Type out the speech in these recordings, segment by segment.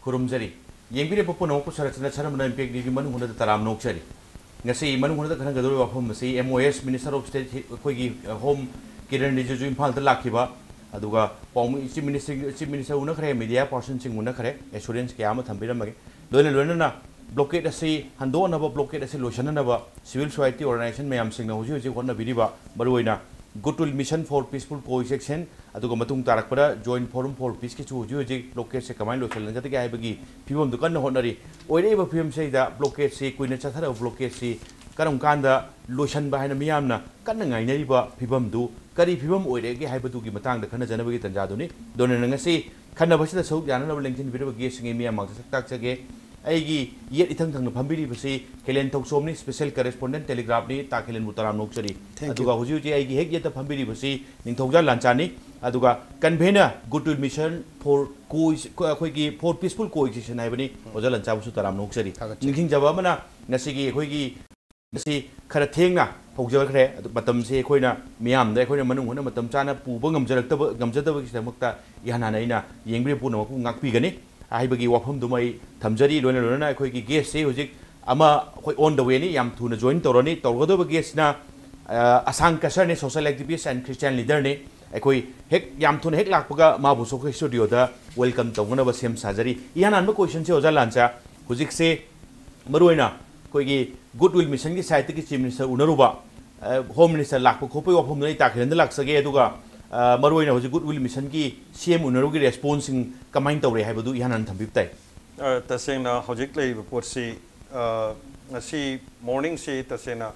खुरुमजरी येंबिरे पपुनो को सरचना सरमना इम्पैक्ट दी मनु हुन तराम नोक्चरी ngasi manu hun da khana gadol wafam si MOS Minister of State khoi home kiran riju imphal da lakhiba aduga pom chief minister una khare media person sing una khare assurance kya ma thambiram mage loina loina na blockade asi hando na ba blockade asi lotion na ba civil society organization mayam sing na huji honna biriba baruina goodwill mission for peaceful coexistence aduga matung tarak pada joint forum for peace ki chu huji blockade se kamai lotion jati ga bagi phibom du kan honari oire ba phim se da blockade se kuina chathara blockade se karam kanda lotion ba haina miyam na kan ngai nei ba phibam du kari phibam oire ge hai batu gi matang da khana jana bagi tanja du ni dona ngasi khana basida sau yana na lengthin bira ge singe miyam ma tak chage aigi yet ithang thang phambiri basi kelen thoksom ni special correspondent telegraph ni ta kelen mutaram nokchari aduga huji huji aigi hek yet phambiri basi ningthokja lanchani aduga convener goodwill mission for khoi gi for peaceful coexistence hai bani oja lancha bu taram nokchari ningking jaba mana ngasi gi khoi gi ngasi khara thengna phokja khare adu matam se khoina miyam da khoina manung hona matam chana puba ngamjadaba gi samakta ihana naina yengbre pu na ku ngakpi gani आइबगी वाफम दुमई थमजरी लोना लोना अखोई guess से हुजिक अमा अखोई on the way नि याम थुना join तौरनी तौरगदब guess ना असांग कसर ने social activist and Christian leader ने अखोई हेक याम थुना हेक लाकपगा माबु सोखै स्टूडियो दा वेलकम तौगनब सेम साजरी इहानानबो क्वेश्चन से ओजा लांचा हुजिक से मरुइना कोई गुडविल मिशन की साइट की चीफ मिनिस्टर उनरुबा होम मिनिस्टर लाकपो खोपै वाफम नै ताखेन लाक्सगे अदुगा मरुइना हुजिक गुडविल मिशन की CM उनरुगी रेस्पॉन्सिंग कमाइन तौरे हाइबदु इहानान थंबिबताई तसेंगना हजिक lab पोटसी ngasi morning se tasena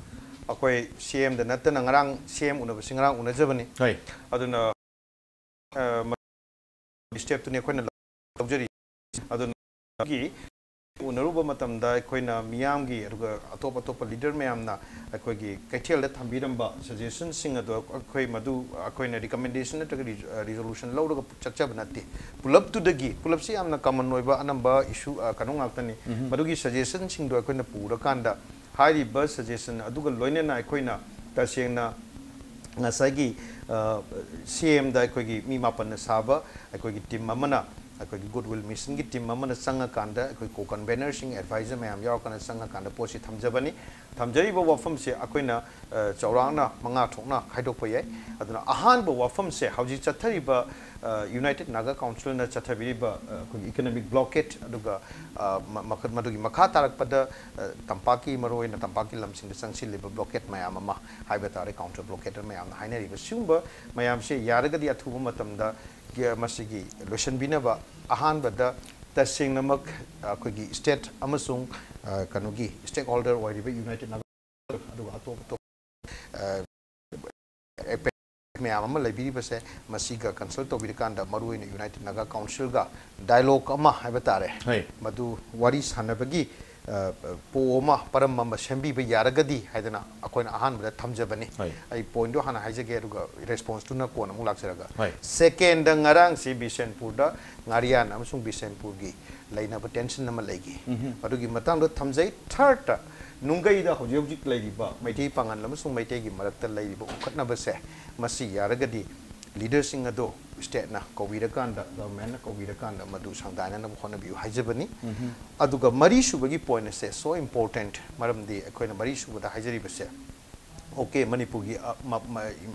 akoi CM da natana ngarang CM unaba singrang unajabani hai aduna step tu ne khoina lawjari aduna gi unaruba matamda khoina miyam gi aruga atop leader mayam na akoi gi kaithel da thambiramba suggestion sing ado akoi madu akoina recommendation ta resolution lawruga chachab natti pulap tu dagi pulap si amna common noiba anamba issue kanung aktani madugi suggestion sing do akoina pura kanda high bus suggestion aduga loine na akoina tasengna ngasagi CM da akoi gi mi mapan saba akoi gi team mamana akoi goodwill mission ki team mamana sanga kanda akoi ko convener sing advisor mayam yaw kana sanga kanda posi thamjabani thamjari bo wafam se akoi na chaurangna manga thokna khaidok payai aduna ahan bo wafam se hauji chathari ba United Naga Council na chathabiri ba economic blockade aduga makat madugi makha tarak pada tampaki maroi na tampaki lamsing sangsi leba blockade mayam ama haiba tare counter blockade mayam hainari ba sumba mayam se yaragadi athuba matamda masigi lotion binaba ahan bada tasing namak kogi state amasung kanugi stakeholder wariba United Naga aduga atop mayam ama laibiri base masiga consult tobirikanda maruina United Naga Council ga dialogue ama haibatare madu wari sanabagi पोमा परम मम सेंबी बे यारगदी हाइदना अकोइन आहान बदा थमजबनी I point दो हाना हाइजगे रुगा response to ना कोन मु लाक्सरगा second ngaraang si बिसेनपुर दा ngarian अमसुंग बिसेनपुर गी लाइना ब टेंशन नम लाइगी अदुगी मतंग दो थमजै थर्ड नुंगई दा होजे होजिक लाइबा मैथि पांगन अमसुंग मैथि गी मरकता लाइबा उखटना बसे मसी यारगदी leader sing ado state na kowirakan da government na kowirakan da madu sangdana na khona biu haijabani aduga mari subagi point se so important maram di akoina mari suba da haijari base okay Manipur gi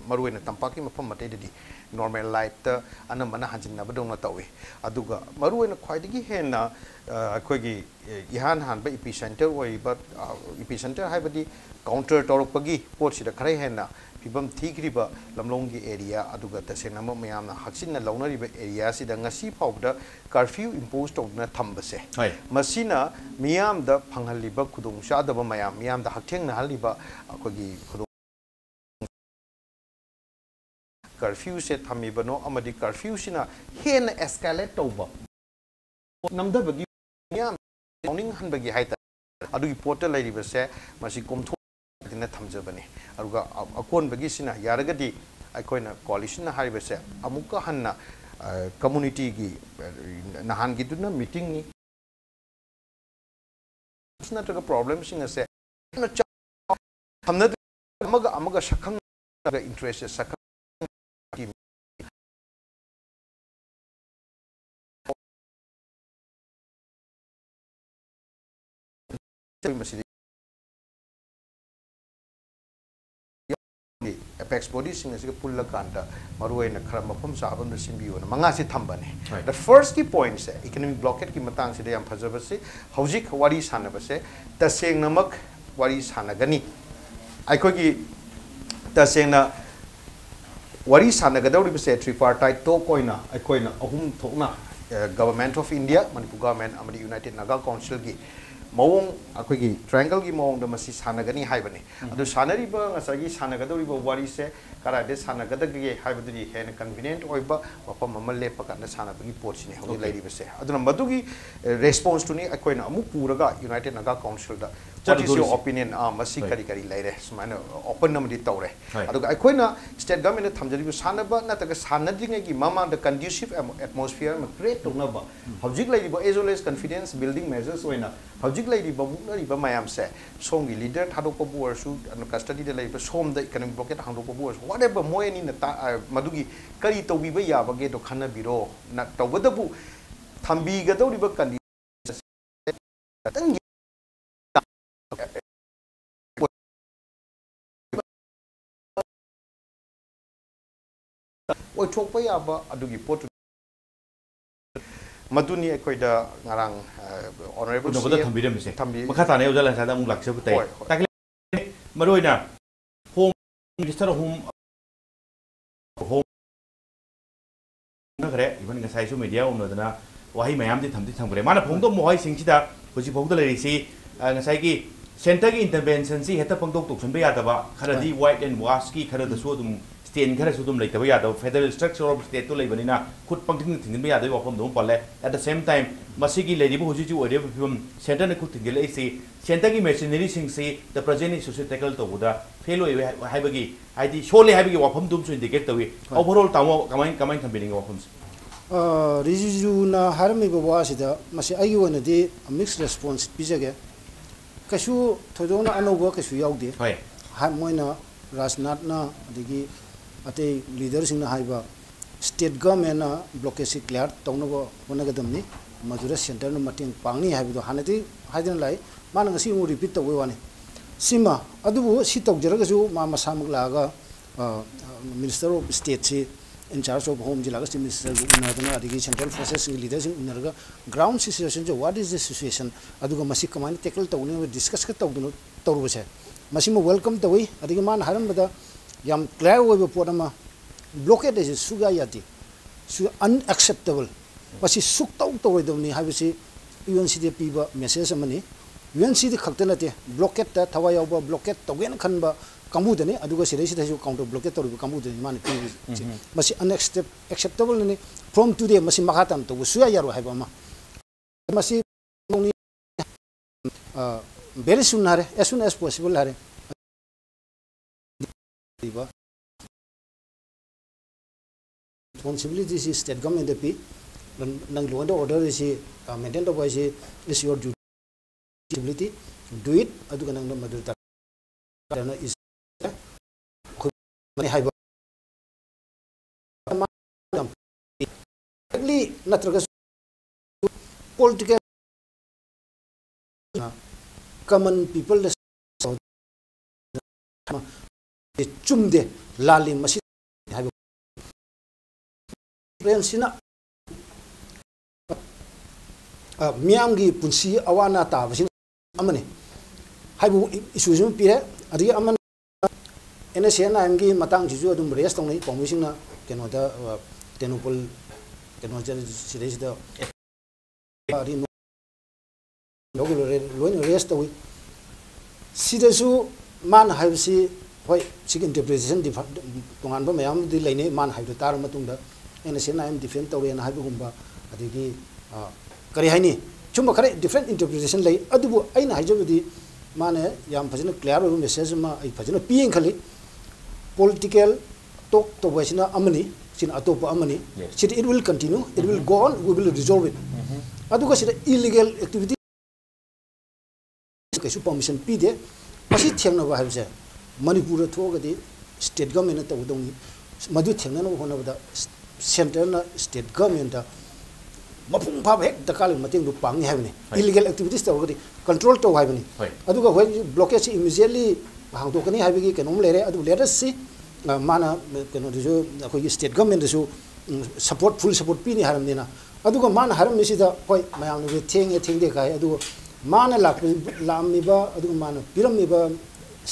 maruena tampaki mafam mate di normal light ta anamana hanjinna badong na tawi aduga maruena khwaidigi hena akoigi ihan han ba epicenter oi ba epicenter haibadi counter torokpagi pot sida khare hena pibam thikriba lamlonggi area aduga tasena mayamna haksinna launariba area sida ngasi phawda curfew imposed tawna thambase masina miyam da phanghaliba khudong chadaba miyam da hakthengna haliba akogi curfew se thamibano amadi curfew sina hen escalate tawba namdabagi miyam owning hanbagi haita adugi portal lairiba se masi komtho na thamjabani aruga akon bagi sina yaragadi akoina coalition na haribase amuka hanna community gi nahan gi duna meeting ni sna to problem singa se hamna amaga sakhang interest sakhang apex body sing asig pulla kanda maroi na khara mafam sabam da simbiyo na manga si thambane the first key point se economic blockade ki matang se yam phajaba se hojik wari sana ba se taseng namak wari sana gani ai ko ki taseng na wari sana ga dawri ba se tripartite to koina ai koina ahum thokna government of India Manipur government amadi United Naga Council ki mawong akogi triangle gi mawong da masi sanagani haibani adu sanari ba ngasagi sanagadori ba wari se kara de sanagada gi haibaduri hen convenient oiba mapam amal le pakana sanabagi ports ni hogi lairi ba se adu madugi response to ni akoina amu puraga United Naga Council da what is your opinion masi kari kari laire sumana open namdi tawre adu akoina state government thamjari ba sanaba nataga sanadinga gi mama the conducive atmosphere ma create tona ba hojik lairi ba as well as confidence building measures oina hojik lady babu mayam se song leader thado ko buar su custody de lay som the economic blockade hang ko buar whatever moy ni na madugi kari to bi ba ya ba ge to khana biro na to ba bu thambi ga do ri ba kan tang oi thok pa ya ba adugi pot maduni ekoida ngarang honorable no boda thambi dem se makha ta ne ujala sa da mung lakse bu tai takle maroi na home minister home na kare iban ga sai su media um no dana wahi mayam di thamdi thangre mana phong do mohai sing chi da hoji phong do le si nga sai ki center ki intervention si heta pang dok tok sun be ya da ba khara di white and wash ki khara da so dum state khara su dum lai ta ba ya da federal structure of state to lai bani na khut pang ting thing be ya da ba phom dum pale at the same time masigi lady bu hoji ju ore phim center ne khut ting le si center ki machinery sing si the present social tackle to buda fail oi hai ba gi ai di shole hai ba gi wa phom dum su indicate tawi overall tamo kamai campaigning wa phom Riju na harmi bawa sida masih ayu wana di mixed response bisa ke kasu thodona anoba kasu yaudi ha moina rasnat na digi ate leader sing na haiba state government na blockade si clear tawna go wana gadam ni madura center na mating pangni haibu hanati haidin lai mana ngasi mu repeat to wani sima adubu si tawjara kasu ma masamuk laga minister of state si in charge of home jilaga minister unadana adigi central forces leaders unarga ground situation jo what is the situation aduga masi kamani tackle tawne discuss ka tawduno tawrubase masi mo welcome tawi adigi man haram bada yam clear oiba podama blockade is suga yati su unacceptable masi suk taw tawidawni habisi UNCD piba message amani UNCD khaktana te blockade ta thawa yawba blockade tawgen khanba Kamudani, aduga siresi tahu counter blockade tahu kamudani mana pilih, masih unacceptable ni from today masih makatam tu suya yaru hai bama, masih ni very soon hari, as soon as possible hari, responsibility is state government depi, nang luar order is maintain the voice is your duty, do it, aduga nang madur tak, karena is mani haiba really natraga political common people chumde lali masi haiba friendsina miamgi punsi awana ta basin amane haibu isu pire adi aman ena sena amgi matang jisu adum rest tong nei pongmising na keno da tenopol keno jar sidai da ari no loin rest tawi sidasu man haibsi hoi sig interpretation tongan ba mayam di laine man haidu tar matung da ena sena am different tawi na haibu gumba adigi kari haini chumba khare different interpretation lai adubu aina haijabudi mane yam phajina clear oibu message ma ai phajina pieng khali political talk to wasina amani sin atopa amani it will continue, it will go on, we will resolve it aduga sida illegal activity kasu permission pide masi thengna ba habse Manipur thoga di state government ta udong madu thengna no hona da center na state government da mapung pha hek dakal mating du pang ni habni illegal activities tawgadi control to habni aduga hoi blockade si immediately hang to kani habigi kenom lere adu lere si mana keno du akoi state government du support full support pi ni haram dina aduga mana haram misi da hoi mayam nu theng de kai aduga mana lammi ba aduga mana pirammi ba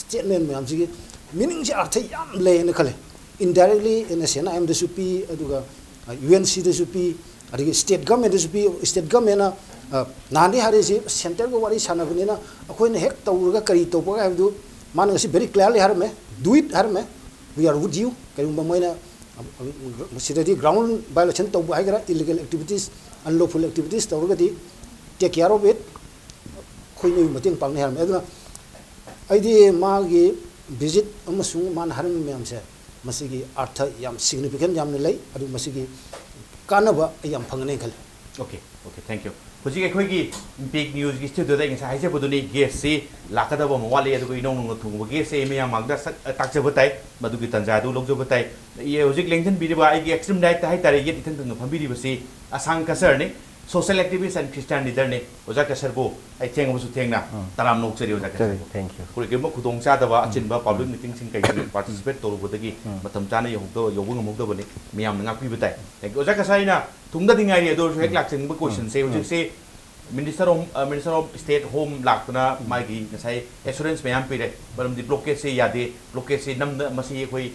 statement mayam ji meaning ji artha yam le na khale indirectly in a sena am the supi aduga UNC the supi adigi state government the supi state government na nani hari ji center go wari sana bani na akoi ne hek tawurga kari to ba du mana si very clearly harme do it harme we are with you kari ba moina sidadi ground violation to ba gara illegal activities unlawful activities tawurga di take care of it khoi ni mating pang ne harme aduna aidi magi visit amasung man haram myam se masigi artha yam significant yam lei adu masigi kanaba yam phangane khal okay thank you hoji khoi gi big news gi studio da ngai haise buduni guest si lakada ba mawale adu ko inong nong thung ge se me yam magda tak je batai madu gi tanja du lok jo batai ye hoji lengthen bi ba ai gi extreme diet ta hai tare ye ithang thang pham bi ba si asang kasar ne social activists and Christian leader ne oja kasar bo ai theng bu su theng na taram nok cheri oja kasar thank you kuri ge mo khudong cha da ba achin ba public meeting sing kai participate to ro da gi matam cha na yo do yo bu ngam do ba ne me yam nga pi batai oja kasar ina thung da dingai ne do hek lak ching ba question se hoji se Minister of State Home lakna magi ngasai assurance mayam pire baram di blockade se yade blockade se nam masi koi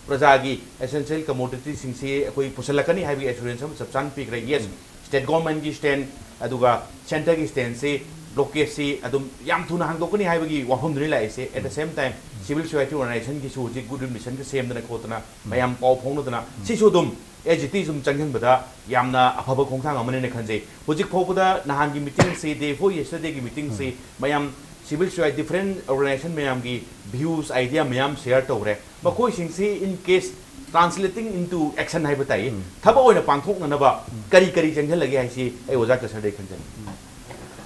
praja gi essential commodity sing se koi pusalakani habi assurance sam subsan pik re yes state government gi stand aduga center gi stand se blockade se adum yam thuna hang dokani habi gi wahum dri lai se at the same time civil society organization gi su ji good mission gi same dana khotna mayam paw phong dana si su dum AGT zum changhan bada yamna aphaba khongthang amane ne khanje hojik phobda nahan gi meeting se day for yesterday gi meeting se mayam civil society different organization mayam gi views idea mayam share tawre bakoi sing se in case translating into action hai batai thaba oina pangthok na ba kari changhal lagi hai si ai oja ka sade khanjan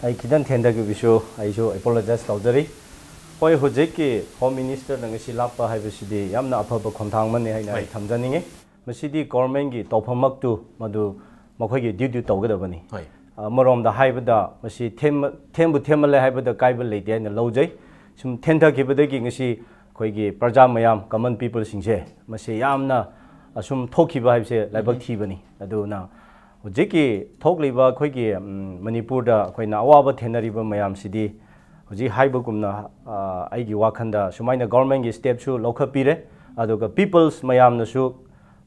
ai kidan thenda gi bisu ai jo apologize tawjari hoi hojik ki home minister nang si lapa hai bisidi yamna aphaba khongthang man ne hai na thamjaninge masidi government gi tawphamak tu madu makhoi gi duty tawgadabani marom da haibada masi thembu themale haibada kaibal leite na lojai sum thenda gi badagi ngasi khoi gi praja mayam common people singse masi yamna asum thokiba haibse laibak thibani aduna hojiki thokliba khoi gi Manipur da khoi na awaba thenariba mayam sidi hoji haibagumna ai gi wakhanda sumaina government gi step su lokha pire aduga peoples mayam na su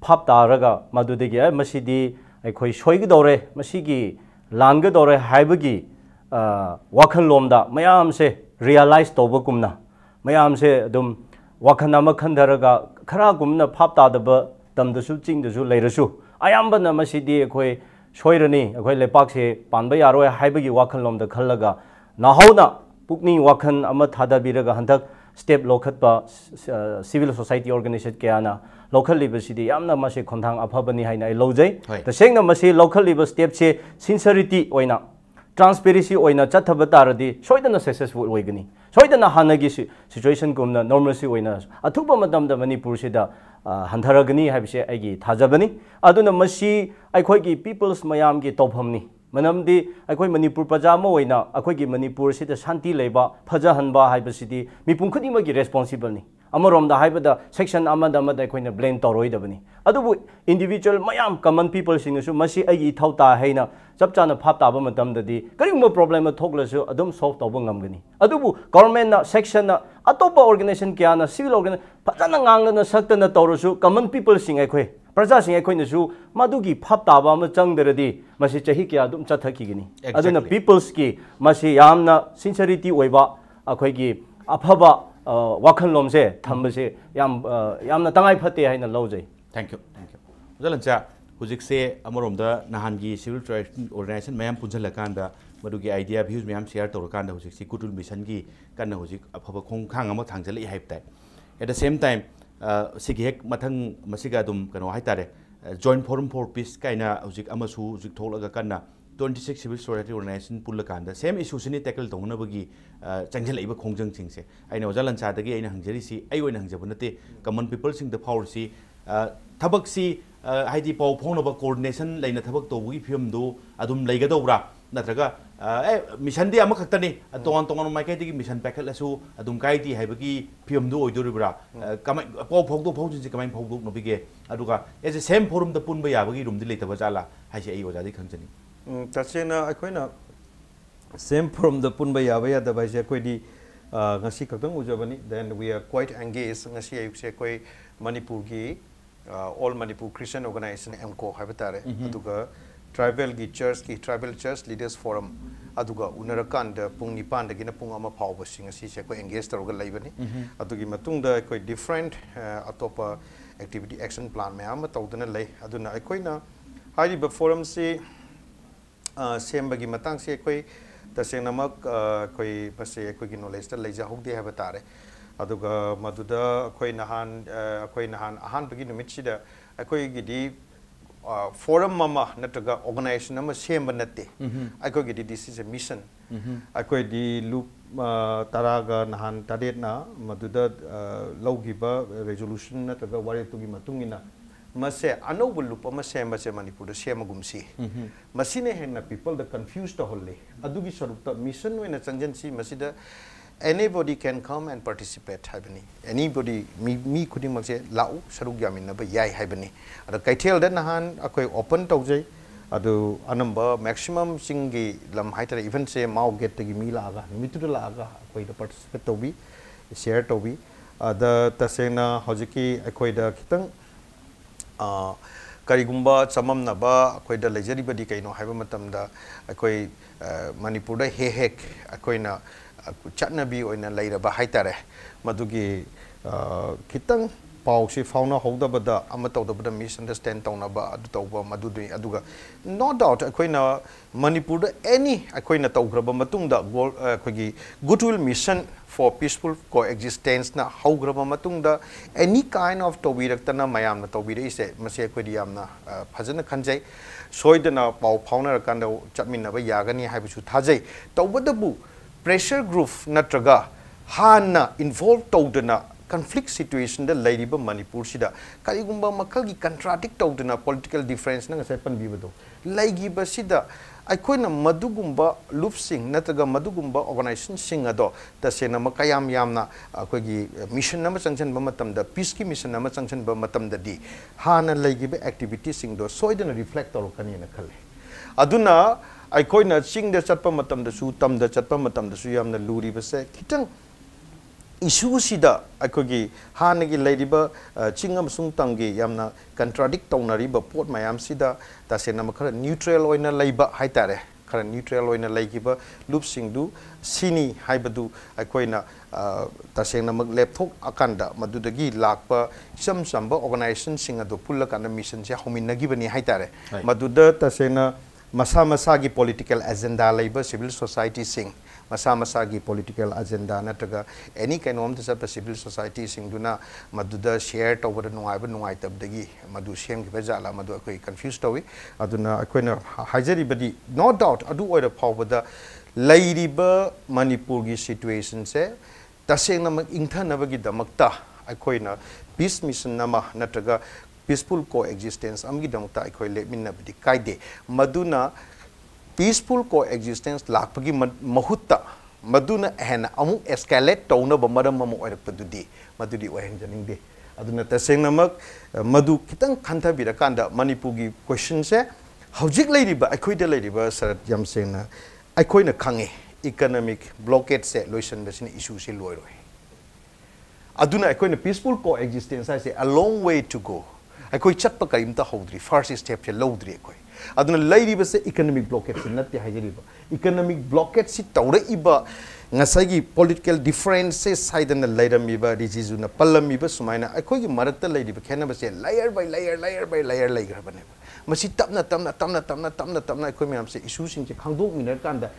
Pap taraga madudegi masidi akhoi soigdore masigi langdore haibagi wakhal lomda mayam se realize tobagumna mayam se dum wakhanama khandaraga khara gumna phap tadaba tamdasu chingdasu leirasu ayambana masidi akhoi soirani akhoi lepak se panba yaroi haibagi wakhal lomda khallaga nahona pukni wakhan ama thadabiraga handak step lokhatpa civil society organization kayana local university yamna mase khonthang aphabani haina ai lojai the sengna mase local level step se sincerity oina transparency oina chathaba taradi soidana successful oigani soidana hanagi situation gumna normalcy oina athuba matam da Manipur se da handharagani habise aigi thajabani aduna masi aikhoi gi peoples mayam gi tophamni manamdi aikhoi Manipur pajama oina aikhoi gi Manipur se da shanti leiba phajahanba haibasidi mipum khudima gi responsible ni amarom da haibada section amada aikoina blame toroidabani adubu individual mayam common people singsu masi agi thauta haina chapchana phap taba matam dadi karima problem thoklasu adum solve toba ngamgani adubu government na section na atopa organization kyana civil organization phajana ngangna saktana torosu common people sing aikoi praja sing aikoi nasu madugi phap taba ma changdaradi masi chahi kya adum chathakigini aduna peoples ki masi yamna sincerity oiba akoi gi aphaba wakhal lomse thambase yamna tangai phate haina lojai thank you jalancha hujik se amorom da nahan gi civil organization mayam punjala kanda madugi idea views mayam share tor kanda hujik si kutul mission gi kanna hujik aphaba khong khang ama thangjali haip tai at the same time sigi hek mathang masiga dum kano haitare joint forum for peace kaina hujik amasu hujik tholaga kanna 26 civil society organization pullakanda same issue sini tackle tongnabagi changjaliba khongjang singse aina ojalan cha dagi aina hangjari si ai oina hangjabunate common people sing the power si thabak si हाइदी पाउ फोनब coordination लेना थबक तौबगी film दो अदुम लेगदौरा नत्रगा mission दे अमखतनी तोन तोन माइकैदी mission पैकेटलसु अदुम काइदी हाइबगी film दो ओइदोरिब्रा कमाइ पाउ फोगदो फोगजिन कमाइ फोगदो नबिगे अदुगा एज ए सेम फोरम द पुनबा याबगी रूम दि लेतबा जाला हाइसे आई ओजादी खंजनी तसेना अखोइना सेम फोरम द पुनबा याबा या दबाइसे कोइदी ngasi khakdang ujabani then we are quite engaged ngasi ayukse koi manipur gi all manipur christian organization mco habatare aduga tribal gi tribal church leaders forum aduga unarakan da pung nipan da gina pung ama phawba sing asi se koi engage taroga laibani adugi matung da koi different atopa activity action plan me am tawdana lay aduna akoina hari ba forum se semba gi matang se koi तसेंगनमक कोई बसे कोई की knowledge ता लेजा होदे है बतारे अदुगा मदुदा कोई नहान आहान बगी नुमिचिदा कोई गिदी फोरम ममा नटगा ऑर्गेनाइजेशन नम सेम बनते कोई गिदी दिस इज अ मिशन कोई दी लूप तारागा नहान तादेना मदुदा लौगिबा रेजोल्यूशन नटगा वारे तुगी मतुंगिना मसे अनोब लूप मसे मसे मणिपुर सेमगुमसी मसीने हेना पीपल द कंफ्यूज द होले अदुगी स्वरूप मिशन वेना चंजनसी मसीदा anybody can come and participate habani anybody me khuding makse lau saruk yamin ba yai habani ada kaithel da nahan akoi open tawjai adu anamba maximum singi lam haitara even se mau get gi mi la ga mitu la ga akoi da participate tobi share tobi ada tasena hojiki akoi da kitang karigumba chamam na ba akoi da lejari badi kaino haiba matam da akoi manipur da hek akoi na chatnabi oina leiraba haitare madugi kitang pau si fauna hodaba da amatawda da misunderstand tawna ba adu tawba madudui aduga no doubt akoi na manipur da any akoi na tawgraba matung da akoi goodwill mission for peaceful coexistence na haugraba matung da any kind of tobirak mayam na tobire ise mase akoi yamna phajana khanjai soidana pau fauna kan da chatminna ba yagani haibusu thajai tawbadabu pressure group natraga hana involved tawdana conflict situation da lairiba manipur sida karigumba makal gi contradict tawdana political difference na ngasai panbibado laigiba sida aikoina madugumba loopsing natraga madugumba organization sing ado tasena makayam yamna akogi mission nama changchan ba matam da peace ki mission nama changchan ba matam da di hana laigiba activity sing do soidana reflect torokani na khale aduna aikoina ching da chatpa matam da su tam da chatpa matam da su yamna luri base kitang issue sida akogi hanagi ladiba chingam sung tangi yamna contradict tawnariba pot mayam sida tasena makara neutral oina leiba haitare khara neutral oina leigiba loop singdu sini haibadu akoina tasena mak laptop akanda madudagi lakpa samba organization singa do pulla kana mission se hominagi bani haitare maduda tasena masa gi political agenda leiba civil society sing masa gi political agenda nataga any kind of civil society singduna maduda share over nungai tabdagi madu shem gi bajala madu akoi confused tawi aduna akoina hajari badi no doubt adu oira phawbada lairiba manipur gi situation se tasengna mak ingthanabagi damakta akoina peace mission nama nataga peaceful coexistence amgi damakta akoi leminna badi kaide maduna peaceful coexistence lakpagi mahutta maduna hena amu escalate tawna ba maram mamu oirakpadudi madudi ohenjaning de aduna tasengnamak madu kitang khantha birakanda manipur gi question se hojik leiriba akoida leiriba sarat yam sengna akoina khange economic blockade se loisan basini issue se loiroi aduna akoina peaceful coexistence I say a long way to go akoi chatpa karimta hodri first step se lodri akoi aduna lairiba se economic blockade se natte hajariba economic blockade si tawra iba ngasagi political differences side na lairamiba rijizuna pallamiba sumaina akoi gi marakta lairiba khena ba se layer by layer laigrabane masi tamna akoi myam se issue sing se khangdok minar kanda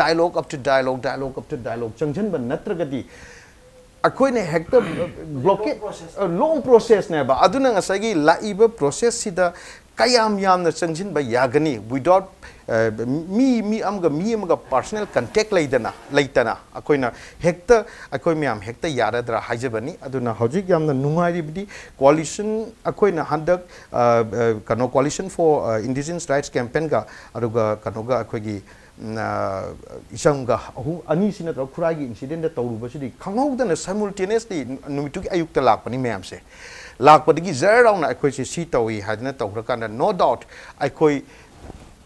dialogue up to dialogue changjan ban natragadi akoine hector blockade long process ne ba aduna ngasagi laiba process sida kayam yamna changin ba yagani without mi amga personal contact laitana akoina hekta akoi myam hekta yaradra haijabani aduna hojik yamna nungai bidi coalition akoina handak kano coalition for indigenous rights campaign ga aruga kanoga akoigi isanga ani sina tro khuragi incident da tawru basidi khanghaudana simultaneously numituki ayukta lakpani myamse lakpadigi zerauna akoi si tawi hadna tawrakana no doubt akoi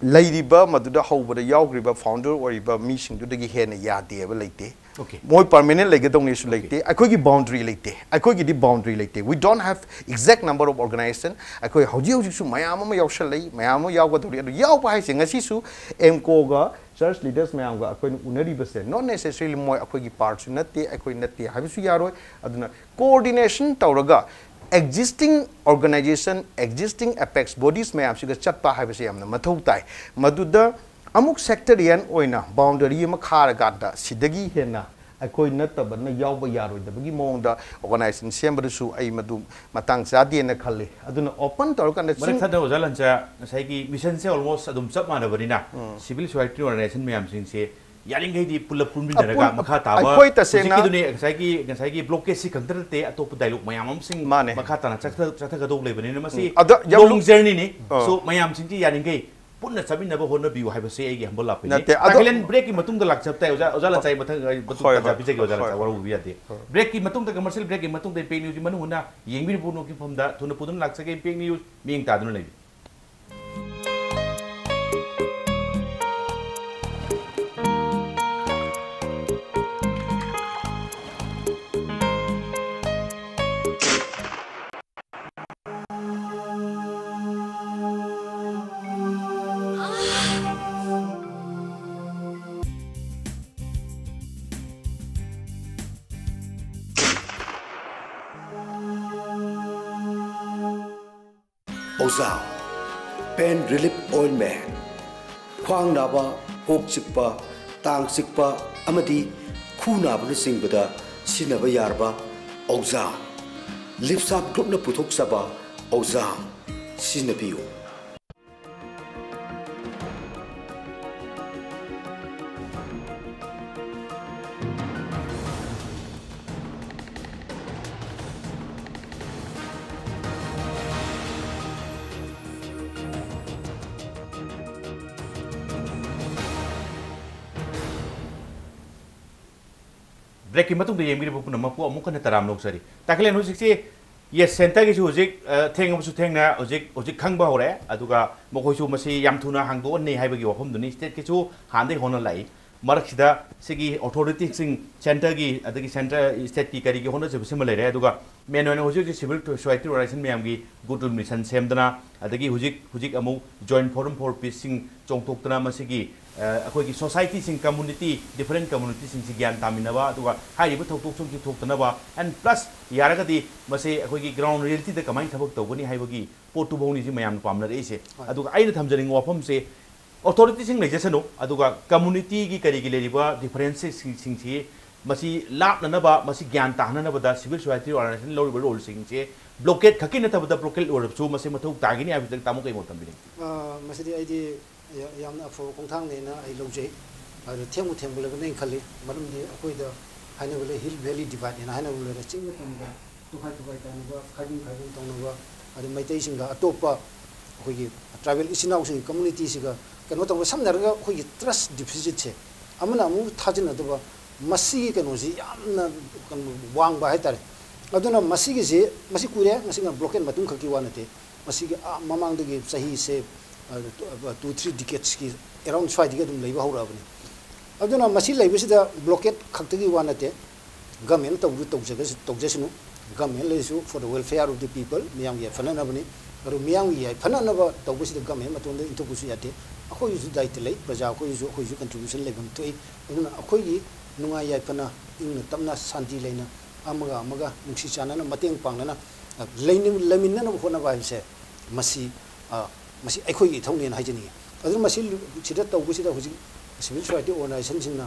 Ladiba Maduda Hobada Yaugriba founder or Iba mission to the Hen Yadi late. Okay. More permanent like a donation late. I could give boundary late. I could give the boundary late. We don't have exact number of organization. I could how do you Mayama Yaushale, Mayama Yago Yaupai sing a sisu, Mkoga, church leaders Mayanga, Unari not necessarily more Akogi parts, not the Akoinati, Habisuyaro, Aduna coordination Tauraga. Existing organization, existing apex bodies may have chatpa habisiam matautai. Maduda amuk sectarian oina boundary makaragada, Sidagi hena, a coin nutta but no yauba yaro, the bigi monda organizing Sembrasu, a madu matang zadi and a kali. I do not open to organize Sagi mission say almost Adum Submana Varina, civil society organization may have say. Yaring di pull up pun bintaraga makata ba sagi blockade si kantar te atop dialogue mayam sing makata na chata gadog leban ni masi long journey ni so mayam sing ti yaring gai punna sabin na ba honna biu haiba se agi hambol lapin ni takelen break ki matung da lak chapta oja la chai mathang batung ta bijagi oja la waru bi ate break ki matung da commercial break ki matung da pay news manu huna yengbi puno ki phomda thuna pudun lak sage pay news ming ta dun lebi Ozal, Pain Relief Ointment, Kwang Naba, Hok Chikpa, Tang Chikpa, Amadi, Kunaba Singbada, Sinaba Yarba, Ozal, Lips Up Group na Putok Saba, Ozal, Sinabiu. break ki matung de yemgi bu na mapu amu kana taram nok sari taklen hu sikse yes center gi hujik theng amu su theng na hujik khang ba hore aduga mokoi su masi yam thuna hangdo nei haibagi wafam duni state ki chu hande hona lai marak sida sigi authority sing center gi adagi center state ki kari gi hona se sim lai re aduga men ona hujik civil society organization myam gi good mission semdana adagi hujik amu joint forum for peace sing chongtok tana masigi अखोई society सिंग community different community सिंग ज्ञान तामिनबा अदुगा हाइबो थौतोक सुम की थोक्तनबा and plus यारगदी मसे अखोई ground reality the कमाई थबक तौगनी हाइबगी पोटु बौनी जि मयाम पामना रेसे अदुगा आइना थमजरिंग वाफम से अथॉरिटी सिंग लेजेसनो अदुगा कम्युनिटी की करी की लेरिबा डिफरेंसेस सिंग छि मसी लापननबा मसी ज्ञान ताहननबदा सिविल सोसाइटी ऑर्गेनाइजेशन लोरिबो रोल सिंग छि ब्लॉकेड खकिन तबदा ब्लॉकेड ओरबसु मसे मथौ तागिनी आबिदक तामु कै मोतम बिलिंग मसदी आइदी यामना अफो कोंथांग नेना आई लौजे आरो थेंगु थेंगु लेबने खलि मरमदि अखोइदा हाइनबले हिल वैली डिवाइड एना हाइनबले चिंग तंगा तुखाइ तुखाइ तानबा खागिन खागिन तंगनबा आरो मैतै सिंगा अतोपा अखोइगी ट्राइबल इसिनाउ सिंग कम्युनिटी सिगा कनो तंग समनरगा अखोइगी ट्रस्ट डिफिसिट छे अमना मु थाजिनदबा मसी कनोजी यामना वांगबा हाइतारे अदुना मसीगी जे मसी कुरे मसीगा ब्लॉकेड मतुं खकी वानते मसीगी ममांगदगी सही से 2-3 decades की around 5 decades तुम लेबा होराबनी अदुना मसी लेबसिदा ब्लॉकेड खक्तगी वानते गवर्नमेंट तौजसनु गवर्नमेंट लेसु for the welfare of the people Meiyang ये फननबनी अरु मियांग ये फननब तौबसिदा गवर्नमेंट मतोंद इंटोकुसु याते अखोय युजु दायित्व ले प्रजा अखोय युजु कंट्रीब्यूशन लेबम तोई अदुना अखोयगी नुंगा याय फना इंग तमना शांति लेना अमगा नुंसी चानना मतेंग पांगना लेमिनना होना बाइसे मसी मसी अखोई थौनेन हाइजनी अदु मसी सिदा तौबसिदा हुजि सिविल सोसाइटी ऑर्गेनाइजेशन सिंगना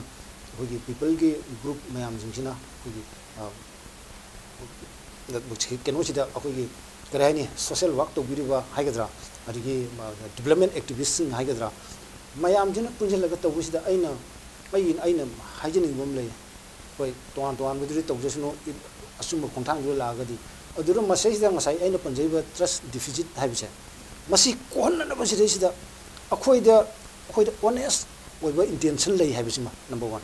हुजि पीपल की ग्रुप मयाम सिंगसिना हुजि केनो सिदा अखोई करायनी सोशल वर्क तौबिरिबा हाइगद्रा ꯑꯗꯒꯤ ꯗꯤꯕꯂꯞꯃꯦꯟ ꯑꯦꯛꯇꯤꯕꯤꯁꯁꯤꯡ ꯍꯥꯏꯒꯗ꯭ꯔꯥ ꯃꯌꯥꯝꯁꯤꯅ ꯄꯨꯟꯁꯤꯜꯂꯒ ꯇꯧꯕꯁꯤꯗ ꯑꯩꯅ ꯍꯥꯏꯖꯅꯤꯡꯕ ꯑꯃ ꯂꯩ ꯑꯩꯈꯣꯏ ꯇꯣꯉꯥꯟ ꯇꯣꯉꯥꯟꯕꯗꯨꯗꯤ ꯇꯧꯖꯁꯅꯨ ꯑꯆꯨꯝꯕ ꯈꯣꯡꯊꯥꯡꯗꯨꯗ ꯂꯥꯛꯑꯒꯗꯤ ꯑꯗꯨꯅ ꯃꯁꯤꯁꯤꯗ ꯉꯁꯥꯏ ꯑꯩꯅ ꯄꯟꯖꯔꯤꯕ ꯇ꯭ꯔꯁ ꯗꯤꯐꯤꯖꯤꯠ ꯍꯥꯏꯕꯁꯦ ꯃꯁꯤ ꯀꯣꯍꯟꯅꯅꯕ ꯁꯤꯗꯩꯁꯤꯗ ꯑꯩꯈꯣꯏꯗ ꯑꯣꯅꯦꯁ ꯑꯣꯏꯕ ꯏꯟꯇꯦꯟꯁꯟ ꯂꯩ ꯍꯥꯏꯕꯁꯤꯃ ꯅꯝꯕꯔ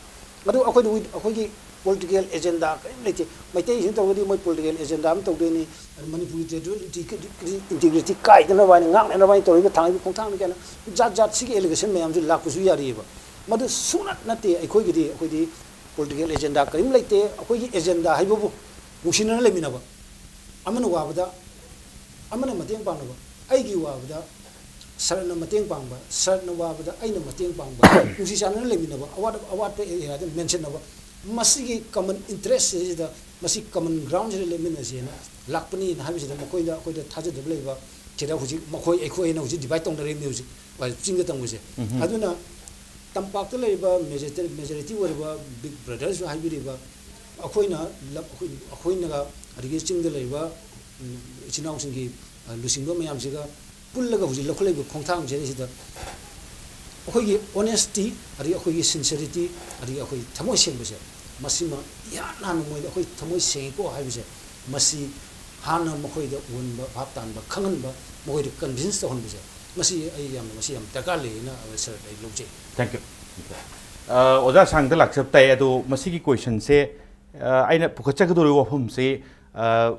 1 ꯑꯗꯨ ꯑꯩꯈꯣꯏꯒꯤ ꯄꯣꯂꯤꯇꯤꯀꯦꯜ ꯑꯦꯖꯦꯟꯗꯥ ꯀꯔꯤꯝ ꯂꯩꯇꯦ ꯃꯩꯇꯩꯁꯤꯡ ꯇꯧꯔꯒꯗꯤ ꯃꯣꯏ ꯄꯣꯂꯤꯇꯤꯀꯦꯜ ꯑꯦꯖꯦꯟꯗꯥ ꯑꯃ ꯇꯧꯗꯣꯏꯅꯤ ꯃꯅꯤꯄꯨꯔꯤ ꯇꯦꯔꯤꯇꯣꯔꯤꯌꯦꯜ ꯏꯟꯇꯤꯒ꯭ꯔꯤꯇꯤ ꯀꯥꯏꯗꯅꯕ ꯍꯥꯏꯅ ꯉꯥꯛꯅꯅꯕ ꯍꯥꯏꯅ ꯇꯧꯔꯤꯕ ꯊꯥꯡꯒꯤ ꯈꯣꯡꯊꯥꯡꯅꯤ ꯀꯥꯏꯅ ꯖꯥꯠ ꯁꯤꯒꯤ ꯑꯦꯂꯤꯒꯦꯁꯟ ꯃꯌꯥꯝꯁꯨ ꯂꯥꯛꯄꯁꯨ ꯌꯥꯔꯤꯑꯕ ꯃꯗꯨ ꯁꯨꯡꯅꯠ ꯅꯠꯇꯦ ꯑꯩꯈꯣꯏꯗꯤ ꯄꯣꯂꯤꯇꯤꯀꯦꯜ ꯑꯦꯖꯦꯟꯗꯥ ꯀꯔꯤꯝ ꯂꯩꯇꯦ ꯑꯩꯈꯣꯏꯒꯤ ꯑꯦꯖꯦꯟꯗा ꯍꯥꯏꯕꯕꯨ ꯅꯨꯡꯁꯤꯅꯅ ꯂꯩꯃꯤꯟꯅꯕ ꯑꯃꯅ ꯋꯥꯕꯗ ꯑꯃꯅ ꯃꯇꯦꯡ ꯄꯥꯡꯅꯕ ꯑꯩꯒꯤ ꯋꯥꯕꯗ ꯁꯔꯠꯅ ꯃꯇꯦꯡ ꯄꯥꯡꯕ ꯁꯔꯠꯅ ꯋꯥꯕꯗ ꯑꯩꯅ ꯃꯇꯦꯡ ꯄꯥꯡꯕ ꯅꯨꯡꯁꯤ ꯆꯥꯟꯅꯅ ꯂꯩꯃꯤꯟꯅꯕ ꯑꯋꯥꯠꯄ ꯑꯦꯔꯤꯌꯥꯗ ꯃꯦꯟꯁꯤꯟꯅꯕ ꯃꯁꯤꯒꯤ ꯀꯃꯟ ꯏꯟꯇꯔꯦꯁꯁꯤꯗ ꯃꯁꯤ ꯀꯃꯟ ꯒ꯭ꯔꯥꯎꯟꯁꯤꯗ ꯂꯩꯃꯤꯟꯅꯁꯦꯅ ꯂꯥꯛꯄꯅꯤ ꯍꯥꯏꯕꯁꯤꯗ ꯑꯩꯈꯣꯏꯗ ꯊꯥꯖꯗꯕ ꯂꯩꯕ ꯁꯤꯗ ꯍꯧꯖꯤꯛ ꯑꯩꯈꯣꯏꯅ ꯍꯧꯖꯤꯛ ꯗꯤꯚꯥꯏꯠ ꯇꯧꯅꯔꯤꯕꯅꯤ ꯍꯧꯖꯤꯛ ꯆꯤꯡꯗ ꯇꯝꯕꯁꯦ ꯑꯗꯨꯅ ꯇꯝꯄꯥꯛꯇ ꯂꯩꯔꯤꯕ ꯃꯦꯖꯣꯔꯤꯇꯤ ꯑꯣꯏꯔꯤꯕ ꯕꯤꯛ ꯕ꯭ꯔꯗꯔꯁꯨ ꯍꯥꯏꯕꯤꯔꯤꯕ ꯑꯩꯈꯣꯏꯅꯒ ꯑꯗꯒꯤ ꯆꯤꯡꯗ ꯂꯩꯔꯤꯕ ꯏꯆꯤꯟ ꯏꯅꯥꯎꯁꯤꯡꯒꯤ ꯂꯨꯆꯤꯡꯕ ꯃꯌꯥꯝꯁꯤꯒ ꯄꯨꯜꯂꯒ ꯍꯧꯖꯤꯛ ꯂꯧꯈꯠꯂꯤꯕ ꯈꯣꯡꯊꯥꯡꯁꯤꯗ ꯑꯩꯈꯣꯏꯒꯤ ꯑꯣꯅꯦꯁꯇꯤ ꯑꯗꯒꯤ ꯑꯩꯈꯣꯏꯒꯤ ꯁꯤꯟꯁꯤꯌरिꯇꯤ ꯑꯗꯒꯤ ꯑꯩꯈꯣꯏ ꯊꯃꯣꯏ ꯁꯦꯡꯕꯁꯦ ꯃꯁꯤꯃ ꯏꯍꯥꯟ ꯍꯥꯟꯅ ꯃꯣꯏꯗ ꯑꯩꯈꯣꯏ ꯊꯃꯣꯏ ꯁꯦꯡꯉꯤꯀꯣ ꯍꯥꯏꯕꯁꯦ ꯃꯁꯤ ꯍꯥꯟꯅ ꯃꯈꯣꯏꯗ ꯎꯍꯟꯕ ꯚꯥꯞ ꯇꯥꯟꯕ ꯈꯪꯍꯟꯕ ꯃꯈꯣꯏꯗ ꯀꯟꯚꯤꯟꯁ ꯇꯧꯍꯟꯕꯁꯦ ꯃꯁꯤ ꯃꯁꯤ ꯌꯥꯝ ꯗꯔꯀꯥꯔ ꯂꯩꯌꯦꯅ ꯁꯔ ꯑꯩ ꯂꯧꯖꯩ ꯊꯦꯡꯛ ꯌꯨ ꯑꯣꯖꯥ ꯁꯥꯡꯗ ꯂꯥꯛꯆꯕ ꯇꯥꯏ ꯑꯗꯣ ꯃꯁꯤꯒꯤ ꯀꯣꯏꯁꯟꯁꯦ ꯑꯩꯅ ꯄꯨꯈꯠꯆꯒꯗꯧꯔꯤꯕ ꯋꯥꯐꯝꯁꯦ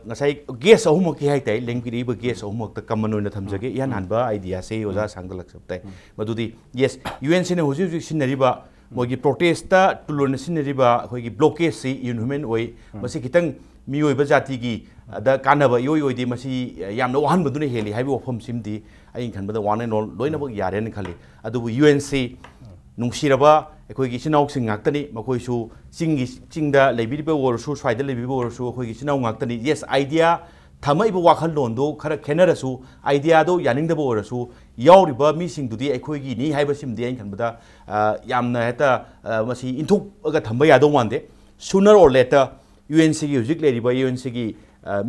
ꯉꯁꯥꯏ ꯒꯦꯁ ꯑꯍꯨꯝꯃꯛꯀꯤ ꯍꯥꯏꯇꯥꯏ ꯂꯦꯡꯕꯤꯔꯤꯕ ꯒꯦꯁ ꯑꯍꯨꯝꯃꯛꯇ ꯀꯃꯟ ꯑꯣꯏꯅ ꯊꯝꯖꯒꯦ ꯏꯍꯥꯟ ꯍꯥꯟꯕ ꯑꯥꯏꯗꯤꯌꯥꯁꯦ ꯑꯣꯖꯥ ꯁꯥꯡꯗ ꯂꯥꯛꯆꯕ ꯇꯥꯏ ꯃꯗꯨꯗꯤ ꯌꯦꯁ UNꯁꯤꯅ ꯍꯧꯖꯤꯛ ꯁꯤꯟꯅꯔꯤꯕ ꯃꯣꯏꯒꯤ ꯄ꯭ꯔꯣꯇꯦꯁꯇ ꯇꯨꯜꯂꯣꯏꯅ ꯁꯤꯟꯅꯔꯤꯕ ꯑꯩꯈꯣꯏꯒꯤ ꯕ꯭ꯂꯣꯀꯦꯠꯁꯤ ꯏꯟꯍ꯭ꯌꯨꯃꯦꯟ ꯑꯣꯏ ꯃꯁꯤ ꯈꯤꯇꯪ ꯃꯤꯑꯣꯏꯕ ꯖꯥꯇꯤꯒꯤ ꯗ ꯀꯥꯟꯅꯕ ꯏꯑꯣꯏ ꯑꯣꯏꯗꯦ ꯃꯁꯤ ꯌꯥꯝꯅ ꯋꯥꯍꯟꯕꯗꯨꯅ ꯍꯦꯜꯂꯤ ꯍꯥꯏꯕ ꯋꯥꯐꯝꯁꯤꯃꯗꯤ ꯑꯩꯅ ꯈꯟꯕꯗ ꯋꯥꯟ ꯑꯦꯟ ꯑꯣꯜ ꯂꯣꯏꯅꯃꯛ ꯌꯥꯔꯦꯅ ꯈꯜꯂꯤ ꯑꯗꯨꯕꯨ UNꯁꯤ ꯅꯨꯡꯁꯤꯔꯕ ꯑꯩꯈꯣꯏꯒꯤ ꯏꯆꯤꯟ ꯏꯅꯥꯎꯁꯤꯡ ꯉꯥꯛꯇꯅꯤ ꯃꯈꯣꯏꯁꯨ ꯆꯤꯡꯗ ꯂꯩꯕꯤꯔꯤꯕ ꯑꯣꯏꯔꯁꯨ ꯁ꯭ꯋꯥꯏꯗ ꯂꯩꯕꯤꯕ ꯑꯣꯏꯔꯁꯨ ꯑꯩꯈꯣꯏꯒꯤ ꯏꯆꯤꯟ ꯏꯅꯥꯎ ꯉꯥꯛꯇꯅꯤ ꯌꯦꯁ ꯑꯥꯏꯗꯤꯌꯥ ꯊꯝꯃꯛꯏꯕ ꯋꯥꯈꯜꯂꯣꯟꯗꯣ ꯈꯔ ꯈꯦꯠꯅꯔꯁꯨ ꯑꯥꯏꯗꯤꯌꯥꯗꯣ ꯌꯥꯅꯤꯡꯗꯕ ꯑꯣꯏꯔꯁꯨ ꯌꯥꯎꯔꯤꯕ ꯃꯤꯁꯤꯡꯗꯨꯗꯤ ꯑꯩꯈꯣꯏꯒꯤꯅꯤ ꯍꯥꯏꯕꯁꯤꯃꯗꯤ ꯑꯩꯅ ꯈꯟꯕꯗ ꯌꯥꯝꯅ ꯍꯦꯛꯇ ꯃꯁꯤ ꯏꯟꯊꯣꯛꯑꯒ ꯊꯝꯕ ꯌꯥꯗꯧ ꯃꯥꯟꯗꯦ ꯁꯨꯅꯔ ꯑꯣꯔ ꯂꯦꯇꯔ UNꯁꯤꯒꯤ ꯍꯧꯖꯤꯛ ꯂꯩꯔꯤꯕ UNꯁꯤꯒꯤ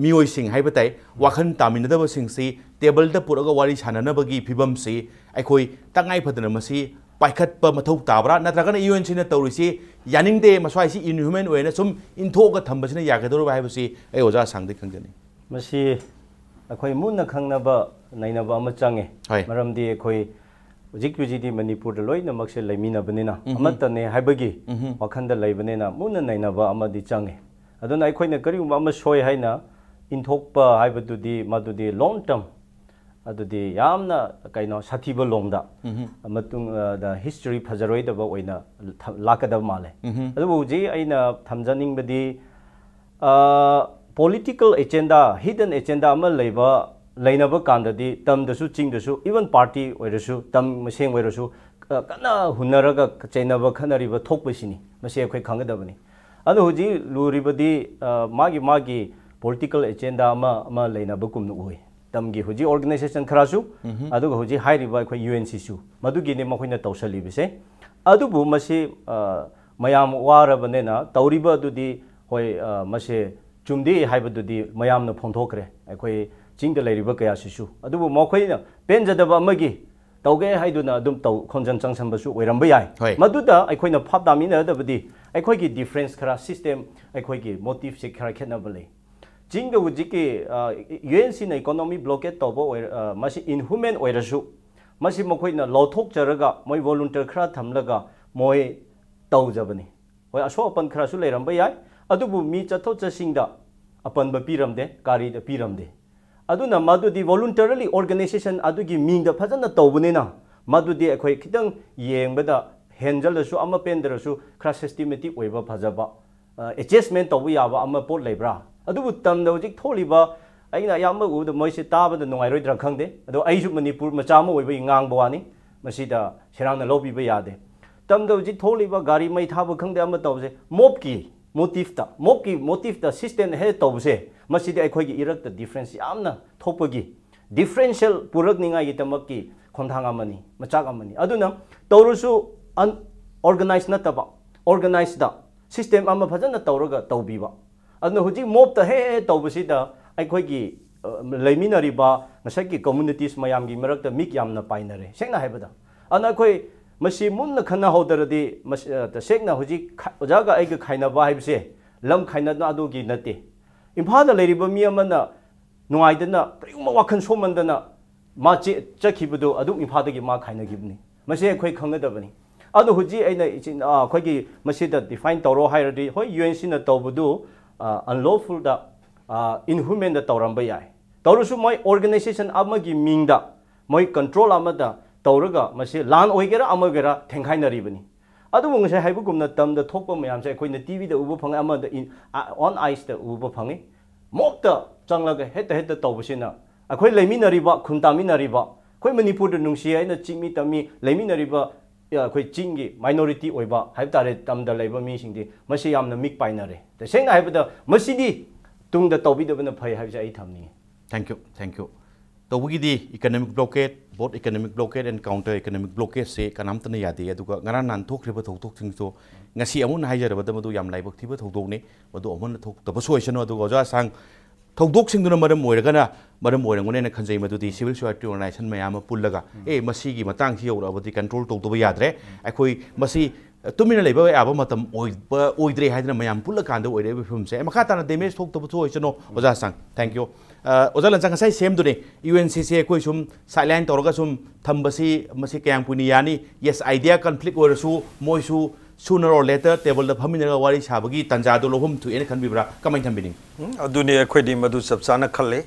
ꯃꯤꯑꯣꯏꯁꯤꯡ ꯍꯥꯏꯕ ꯇꯥꯏ ꯋꯥꯈꯜ ꯇꯥꯃꯤꯟꯅꯗꯕꯁꯤꯡꯁꯤ ꯇꯦꯕꯜꯗ ꯄꯨꯔꯒ ꯋꯥꯔꯤ ꯁꯥꯟꯅꯅꯕꯒꯤ ꯐꯤꯕꯝꯁꯤ ꯑꯩꯈꯣꯏ ꯇꯉꯥꯏ ꯐꯗꯅ ꯃꯁꯤ ꯄꯥꯏꯈꯠꯄ ꯃꯊꯧ ꯇꯥꯕ꯭ꯔꯥ ꯅꯠꯇ꯭ꯔꯒꯅ UNꯁꯤꯅ ꯇꯧꯔꯤꯁꯤ ꯌꯥꯅꯤꯡꯗꯦ ꯃꯁ꯭ꯋꯥꯏꯁꯤ ꯏꯟꯍ꯭ꯌꯨꯃꯦꯟ ꯑꯣꯏꯅ ꯁꯨꯝ ꯏꯟꯊꯣꯛꯑꯒ ꯊꯝꯕꯁꯤꯅ ꯌꯥꯒꯗꯧꯔꯤꯕ ꯍꯥꯏꯕꯁꯤ ꯑꯩ ꯑꯣꯖꯥ ꯁꯥꯡꯗꯩ ꯈꯪꯖꯅꯤ ꯃꯁꯤ ꯑꯩꯈꯣꯏ ꯃꯨꯟꯅ ꯈꯪꯅꯕ ꯅꯩꯅꯕ ꯑꯃ ꯆꯪꯉꯦ ꯃꯔꯝꯗꯤ ꯑꯩꯈꯣꯏ ꯍꯧꯖꯤꯛ ꯂꯣꯏꯅꯃꯛꯁꯦ ꯂꯩꯃꯤꯟꯅꯕꯅꯤꯅ ꯑꯃꯠꯇꯅꯦ ꯍꯥꯏꯕꯒꯤ ꯋꯥꯈꯟꯗ ꯂꯩꯕꯅꯤना ꯃꯨꯟꯅ ꯅꯩꯅꯕ ꯑꯃꯗꯤ ꯆꯪꯉꯦ ꯑꯗꯨꯅ ꯑꯩꯈꯣꯏꯅ ꯀꯔꯤꯒꯨꯝꯕ ꯑꯃ ꯁꯣꯏ ꯍꯥꯏꯅ इंथोक्पा हाइबदुदी मदुदी लॉन्ग टर्म अदुदी यामना कइनो साथीबो लोंगदा मतुंग द हिस्ट्री फजरोइदबा ओइना लाकदब माले अदुबु जी अइना थमजनिंगबदी पॉलिटिकल एजेंडा हिडन एजेंडा अमा लेबा लेनबा कांददी तमदसु चिंगदसु इवन पार्टी ओइरसु तम मसेंग ओइरसु कना हुनरगा चैनबा खनरिबा थोकबसिनी मसे अखै खंगदबनी अदु हुजी लुरिबदी मागी मागी political agenda ama leina bukum nu oi tamgi huji organization kharasu aduga huji hairiba khoi UNC su madugi ne makhoi na tawsali bise adubu masi mayam warabane na tawriba dudi hoi mase chumdi haibadudi mayam na phonthokre khoi chingda leiriba kaya sisu adubu makhoi na penjadaba amagi tawge haiduna adum taw khonjan changsamba su oiramba yai maduda khoi na phap damina dabadi khoi gi difference khara system khoi gi motive se khara khenabale Jinga wujiki UNC na economy blockade tobo masi inhuman oirasu masi mokoi na lothok charaga moi volunteer khra thamlaga moi tawjabani hoi aso apan khra su leiramba yai adubu mi chatho chasingda apan ba piramde kari da piramde aduna madudi voluntarily organization adugi mingda phajana tawbune na madudi akhoi khitang yengbada henjalasu ama pendarasu khra systematic oiba phajaba adjustment tawbu yaba ama pot leibra अदुबु तमदा हजिक थोलिबा आइना याम उद मोइसे ताबद नुंगाइरोइद्रा खंगदे अदो आइजु मणिपुर मचाम ओइबा इंगांग बवानी मसिदा सेरांगना लोबिबा यादे तमदा हजिक थोलिबा गारी मै थाबा खंगदे अमा तौबसे मोपकी motive ता system हे तौबसे मसिदे अखोइगी इरक ता difference यामना थोपगी differential पुरक निंगाई तमकी खोंथांग अमनी मचाक अमनी अदुना तौरुसु अन organise नतबा organise दा सिस्टम अमा फजना तौरगा तौबीबा अदुना हुजी मोप ता हे तौबसिदा अखोइगी लेमिनरीबा ngसाई communities mayam gi marakta mik yamna painare sekna haibada ana khoi masi munna khana hodaradi ta sekna huji ojaga ai ga khaina ba haibse lam khaina na adu gi nate imphal da leiriba mi amana nuaidana prima wakhan somandana ma che chakhibudu adu imphal da gi ma khaina gibni masi khoi khangadabani adu huji aina ichin khoi gi masi da define tawro hairadi hoi UNC na tawbudu unlawful da inhuman da tawramba yai tawrusu moi organization amagi mingda moi control amada tawraga masi lan oigera amagera thengkhainari bani adu ngse haibu gumna tamda thokpa mayam se khoina TV da ubu phang amada on ice da ubu phangi mokta changlaga heta tawbusina akhoi leiminari ba khuntaminari ba khoi manipur da nungsi aina chingmi tami leiminari ba khoi chingi minority oiba haibtare tamda leiba mi singdi masi yamna mik painare ta sengna haibada masidi tungda tawbidabana phai haibja ai thamni. Thank you. Tawugidi economic blockade, both economic blockade and counter economic blockade se kanam tana yade aduga ngara nan thokriba thok thingso ngasi amun haijaraba damadu yam laibak thiba thokdokne madu amun thok tabasoisano aduga ja sang thokdok singduna maram oiragana maram oirangone na khanjai madudi civil society organization mayam pullaga masi gi matang thi yorabadi control tokdoba yadre akhoi masi tumina leba aba matam oidre haidna mayam pulla kanda oire bifum se makata na damage thok tabasoisano oja sang. Thank you. Oza lansang sai same dune UNCC koi sum sideline toroga sum thambasi masi kyang puniyani yes idea conflict or su moisu sooner or later table the phamina wari sabagi tanjado lohum to any kan bibra kamai thambini aduni akhoi di madu sabsana khalle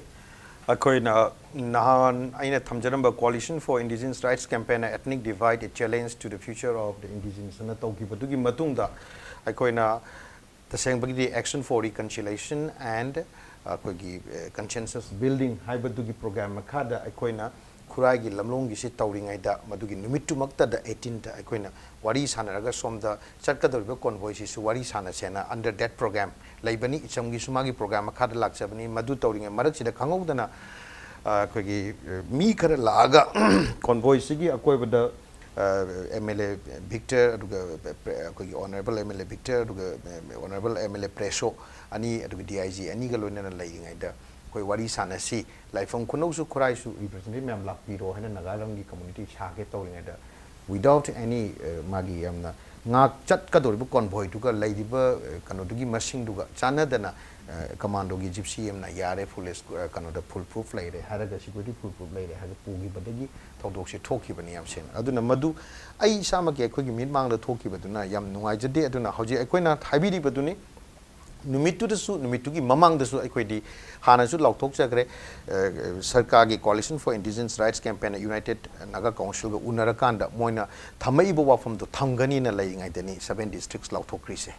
akhoi na nahan aina thamjaramba coalition for indigenous rights campaign ethnic divide a challenge to the future of the indigenous na tawki badugi matungda akhoi na taseng bagi action for reconciliation and consensus building haibatugi program makada aikoina khuragi lamlongi si tawringaida madugi numittu makta da 18 ta aikoina wari sanaraga somda chatkadorba convoy si wari sana sena under that program laibani ichamgi sumagi program makada lakchabani madu tawringa marak sida khangogdana aikogi mi khara laga convoy sigi akoibada MLA Victor akogi honorable MLA Victor honorable MLA Preso ani aduga DIG ani ga loina laingai da koi wari sana si laifam kuno su khurai su representative mem lakpiro hana nagalam gi community chage tawlingai da without any magi amna nga chat ka doribu convoy tu ga laidiba kano dugi masing duga chana dana commando gi gypsy amna yare police kano da full proof laire haraga security full proof laire haga pugi badagi tawdok se thoki bani yam sen aduna madu ai sama ge khoi gi min mang da thoki baduna yam nungai jade aduna hoji akoina thaibiri baduni numitu dasu numitu gi mamang dasu akhoi di hana su lauthok chakre sarkar gi coalition for indigenous rights campaign united naga council ga unarakanda moina thamai bo wafam do thamgani na lai ngai dani 7 districts lauthok ri se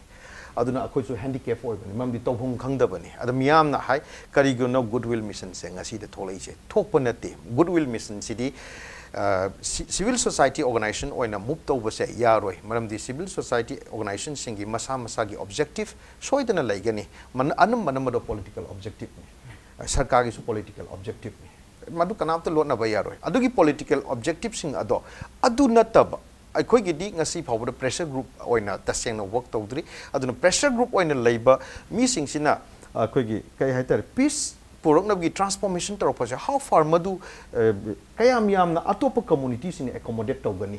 aduna akhoi su handicap oi bani mamdi tawhung khangda bani adam yam na hai kari go no goodwill mission se ngasi de tholai che thokpa nate goodwill mission sidi civil society organization oina move tawba se yaroi maramdi civil society organization singi masa gi objective soidana laigani man anam manamado political objective ni sarkar gi su political objective ni madu kanam to lotna ba yaroi adugi political objective sing adu nataba akhoi gi di ngasi phawba pressure group oina taseng na work tawdri aduna pressure group oina leiba mi sing sina akhoi gi kai haitar peace Poroknabgi transformation taropasa how far madu kayam yam na atopa communities in accommodate tawgani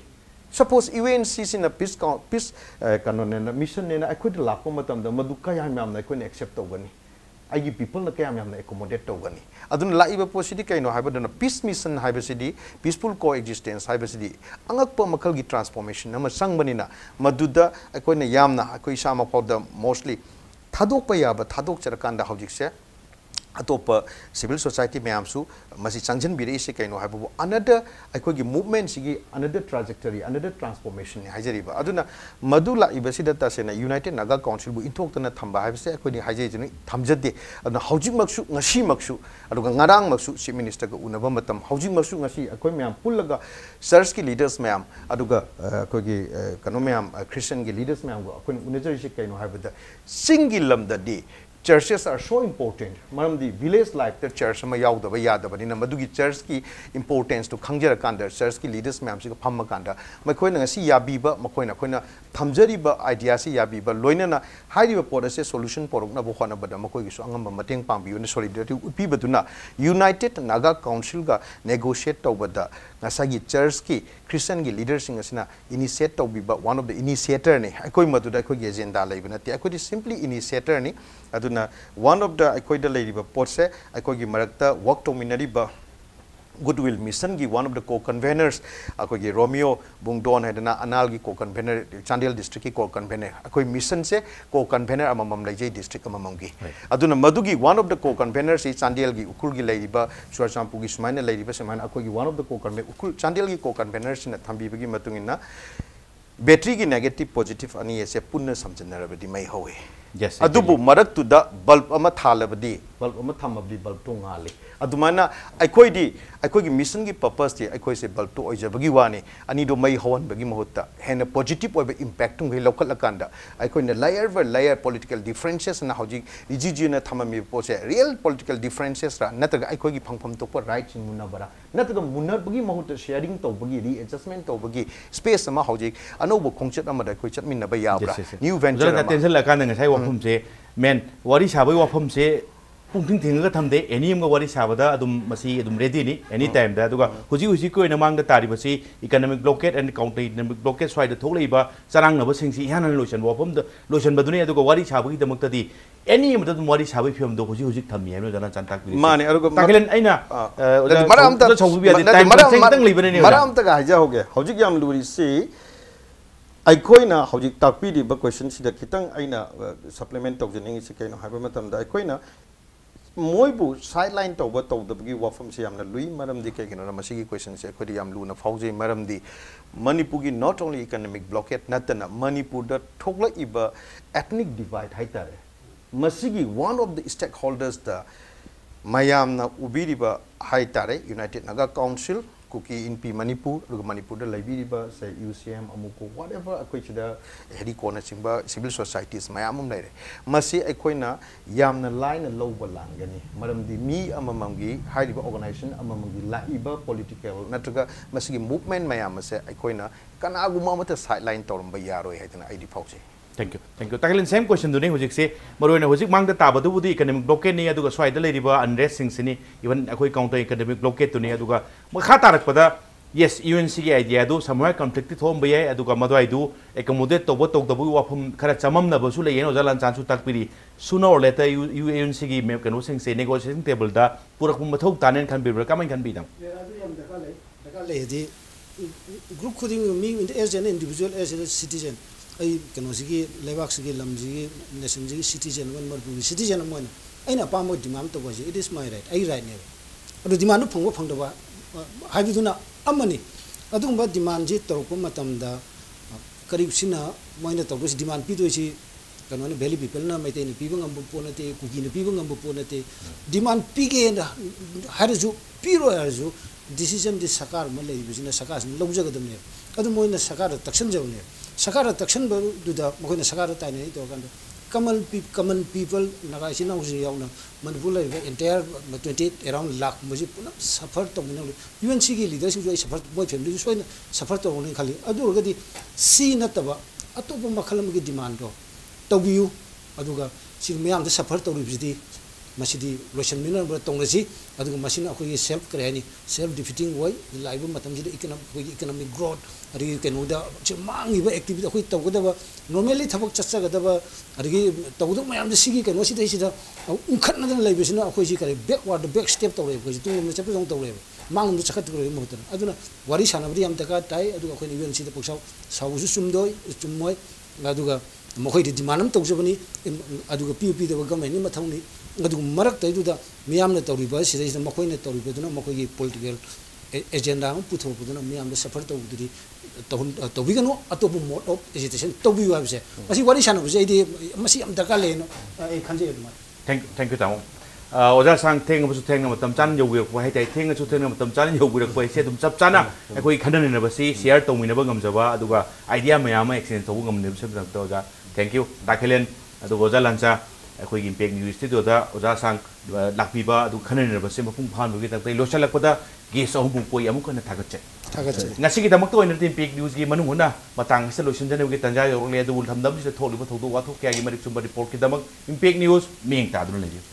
suppose UNC sin a peace kanon na mission na akhoi lakpa matam da madu kayam yam na akhoi accept tawgani agi people na kayam yam na accommodate tawgani adun laiba posidi kaino haibadana peace mission haibasidi peaceful coexistence haibasidi angakpa makal gi transformation na sangbani na maduda akhoi na yam na akhoi sama powda mostly thadok pa yaba thadok charakanda hojikse atopa civil society mayamsu masi changjan biri se kaino habu another akogi movement sigi another trajectory another transformation ni hajariba aduna madula ibasida ta sena united naga council bu intokna thamba habse akoni hajai jini thamjade aduna housing maksu ngasi maksu aduga ngarang maksu chief minister ga unaba matam housing maksu ngasi akoi mayam pullaga church ki leaders mayam aduga akogi kano mayam christian ki leaders mayam go akoni unajari se kaino habada single lamda di churches are so important. Maramdi village life the church ma yaudaba yadaba ni madugi church ki importance to khangjara kanda church ki leaders mayam si phamma kanda makoi na si yabiba makoi na khoina thamjari ba idea si yabiba loina na hairi ba policy solution porok na bo khona bada makoi gi so angam mateng pambiu ne solidarity upi baduna United Naga Council ga negotiate tawbada ngasagi church ki Christian gi leaders sing asina initiate tawbiba one of the initiator ne akoi maduda akoi gi agenda laibana ti akoi simply initiator ni aduna one of the akoi da lady ba potse akoi gi marakta work dominary ba goodwill mission gi one of the co-conveners akoi gi Romeo Bungdon hadana anal gi co-convener Chandel district ki co-convener akoi mission se co-convener amamam laijai district amamam gi aduna madugi one of the co-conveners is Chandel gi ukul gi laiba Churachandpur gi sumaina laiba semana akoi gi one of the co-convener ukul Chandel gi co-conveners na thambi bagi matungina battery gi negative positive ani ese punna samjanarabadi mai howe yes adubu marak tu da bulb ama thalabadi bulb ama thamabdi bulb to ngali adumana aikoi gi mission gi purpose ti aikoi se bulb to oijabagi wani ani do mai hawan bagi mahutta hena positive oiba impact tung local akanda aikoi na layer by layer political differences na hoji rigiji na thamami pose real political differences ra nataga aikoi gi phangpham to right sing munna bara nataga munna bagi mahutta sharing to bagi readjustment to bagi space ama hoji anobo khongchet ama da koi chatmin na ba yabra new venture na tension la kan ngai wafum se men wari sabai wafum se pungting thinga thamde any am wari sabada adum masi adum ready ni any time da aduga huji ko ina mang da tari basi economic blockade and counter economic blockade swai da tholeiba charang na ba singsi ihan lotion wafum da lotion baduni aduga wari sabagi damak tadi any am da wari sabai film do huji thami no dana chantak bi mane aduga takilen aina maram ta chobi bi time tang libane ni maram ta ga haja hoge hojik yam luri si aikoina hojik takpi di ba question sida kitang aina supplement to jening si kaino haiba matam da aikoina moibu sideline to ba to da gi wafam si yamna lui maram di kai kino masi gi question se khodi yam lu na fauje maram di Manipur gi not only economic blockade natana Manipur da thokla iba ethnic divide haitare masi gi one of the stakeholders da mayam na ubiriba haitare United Naga Council kuki in P Manipur Manipur da laibiriba say UCM amuko whatever akoi chida heri kona chingba civil societies mayamum laire masi akoina yamna line loba langani maramdi mi amamamgi hairiba organization amamamgi laiba political natraga masi movement mayam se akoina kanaguma mata sideline torumba yaroi haitana id fauche Thank you. Takilen same question duni hojik se marona hojik mang da tabadu budi economic blockade ni aduga swai da leriba unrest sing sini even akoi counter economic blockade tuni aduga makha tarak pada yes UNC gi idea do somewhere conflict thom bayai aduga madwai du accommodate to to da bu wafum khara chamam na basu le yeno jalan chansu takpiri sooner or later UNC gi me kanu sing se negotiating table da purak bu mathau tanen khan bibra kamai khan bidam daka le di group khuding me as an individual as a citizen ai kano sigi lebak sigi lamji nation sigi citizen one more citizen amon aina pamo demand to was it is my right ai right ne adu demand phangwa phangda ba haibiduna amani adum ba demand ji torko matam da karib sina moina to dos demand pi do si kano ne valley people na mai te ni pi bangam pona te kuki ne pi bangam pona te demand pi ge na harju piro harju decision di sakar ma lei bisina sakar lawja ga dam ne adu moina sakar taksan jaw ne sakara takshan baru duda mukhoina sakara tai nei to kan common people naga sina usi yauna Manipur la entire 28 around lakh muji puna suffer to mun UNC gi leadership jo suffer boy family so suffer to mun khali adu ga di si na taba atopa makhalam gi demand do to biu aduga si mayam da suffer to ribidi masidi russian minor ba tongrasi aduga masina akoi self creani self defeating way live matam ji economic growth ari kenoda mangi ba activity akoi tawgada normally thabak chacha gada ari tawdu mayam da sigi keno sida sida unkhat na lai besina akoi ji kare backward back step tawre ko ji tung chap jong tawre mang da chakat ko mohtan aduna wari sanabri am taka tai aduga akoi ni sida paksau sausu sumdoi chummoi aduga mokoi di dimanam tawjabani aduga PUP da government ni mathawni adu marak tai duda miyam na tawriba sida mokoi na tawriba duna mokoi gi political agenda am putho puduna miyam da suffer tawduri tawigano atopu mode of agitation tawbi wa bise masi wari sana bise idi masi am daka le no e khanje duma thank you tamo oja sang theng bu theng na matam chan yo wi ko hai tai theng chu theng na matam chan yo wi ko se dum chap chana akoi khanan na ba si share tawmi na ba ngam jaba aduga idea mayam exchange tawu ngam ne se to ja thank you dakhelen adu oja lancha ꯑꯩꯈꯣꯏꯒꯤ impact news ꯁ꯭ꯇꯨꯗꯤꯑꯣꯗ ꯑꯣꯖꯥ ꯁꯥꯡ ꯂꯥꯛꯄꯤꯕ ꯑꯗꯨ ꯈꯟꯅꯅꯕꯁꯦ ꯃꯄꯨꯡ ꯐꯥꯍꯟꯕꯒꯤꯗꯃꯛꯇ ꯂꯣꯏꯁꯤꯜꯂꯛꯄꯗ gas ꯑꯍꯨꯝ ꯄꯣꯏ ꯑꯃꯨꯛ ꯍꯟꯅ ꯊꯥꯒꯠꯆꯩ ꯉꯁꯤꯒꯤꯗꯃꯛꯇ ꯑꯣꯏꯅꯗꯤ ꯏꯝꯄꯦꯛ ꯅ꯭ꯌꯨꯁꯒꯤ ꯃꯅꯨꯡ ꯍꯨꯠꯅ ꯃꯇꯥꯡ ꯑꯁꯤꯗ ꯂꯣꯏꯁꯤꯟꯖꯅꯕꯒꯤ ꯇꯥꯟꯖꯥ ꯌꯧꯔꯛꯂꯦ ꯑꯗꯨꯕꯨ ꯂꯝꯗꯝꯁꯤꯗ ꯊꯣꯛꯂꯤꯕ ꯊꯧꯗꯣꯛ ꯋꯥꯊꯣꯛ ꯀꯌꯥꯒꯤ ꯃꯔꯤꯛ ꯆꯨꯝꯕ ꯔꯤꯄꯣꯔꯠꯀꯤꯗꯃꯛ ꯏꯝꯄꯦꯛ ꯅ꯭ꯌꯨꯁ ꯃꯤꯠꯌꯦꯡ ꯇꯥꯗꯨꯅ ꯂꯩꯕꯤꯌꯨ